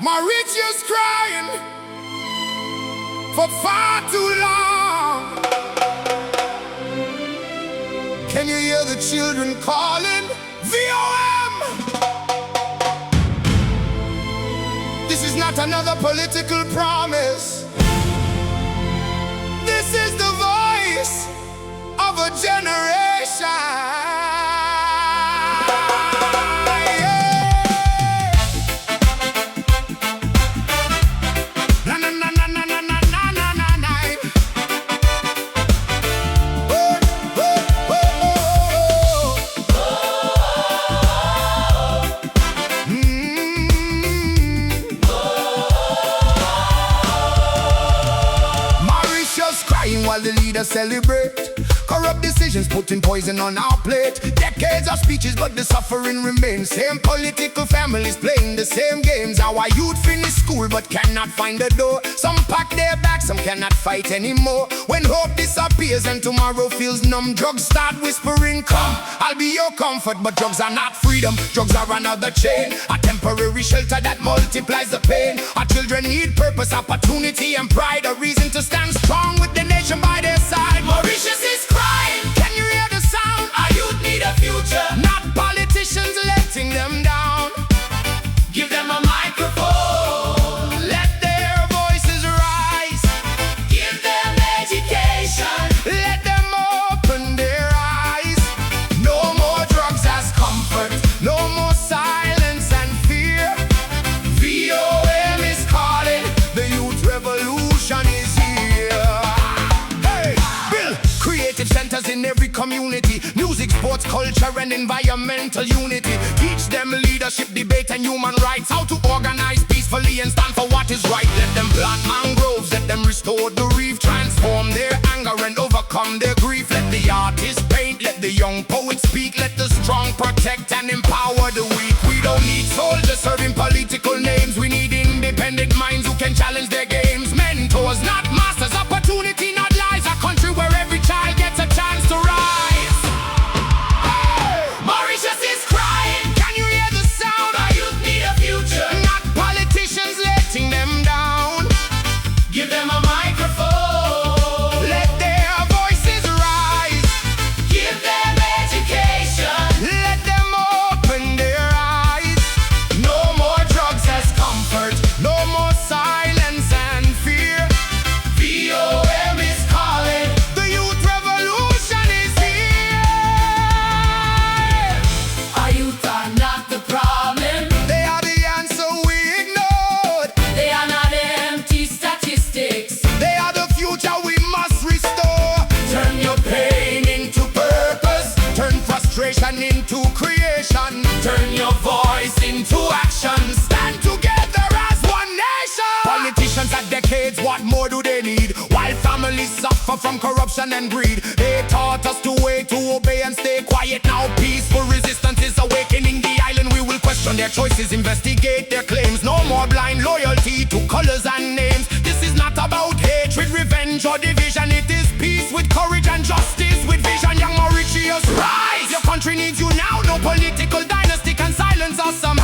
Mauritius crying for far too long. Can you hear the children calling? V.O.M. This is not another political promise. This is the voice of a generation. While the leaders celebrate corrupt decisions, putting poison on our plate. Decades of speeches, but the suffering remains. Same political families playing the same games. Our youth finish school but cannot find the door. Some pack their bags, some cannot fight anymore. When hope disappears and tomorrow feels numb, drugs start whispering, come, I'll be your comfort. But drugs are not freedom, drugs are another chain, a temporary shelter that multiplies the pain. Our children need purpose, opportunity and pride, a reason to stand strong with the nation by their side. Mauritius is crying, can you hear the sound? Our youth need a future, not politicians letting them down. Give them a microphone, let their voices rise. Give them education, let them open their eyes. No more drugs as comfort, no more silence and fear. V.O.M. is calling, the youth revolution is here. Hey, build creative centers in every community, music, sports, culture and environmental unity. Teach them leadership, debate and human rights, how to organize peacefully and stand for what is right. Let them plant mangroves, let them restore the reef, transform their anger and overcome their grief. Let the artists paint, let the young poets speak, let the strong protect and empower the weak. We don't need soldiers serving political names, we need independent minds who can challenge their games. Mentors, not masters, opportunity, not lies. A country where every child gets a chance to rise. Hey! Mauritius is crying, can you hear the sound? Our youth need a future, not politicians letting them down. Give them a microphone, let their voices rise. Give them education, let them open their eyes. No more drugs as comfort, no more silence and fear. V.O.M. is calling, the youth revolution is here. Our youth are not the problem, they are the answer we ignored. They are not empty statistics, they are the future we must restore. Turn your pain into purpose, turn frustration into creation, turn your voice into action. Stand together as one nation. Politicians at decades, what more do they need? While families suffer from corruption and greed, they taught us to wait, to obey and stay quiet. Now peaceful resistance is awakening the island. We will question their choices, investigate their claims. No more blind loyalty to colors and names. This is not about hatred, revenge or division. It is peace with courage and justice with vision. Young Mauritius, rise! Your country needs you now. No political dynasty can silence us somehow.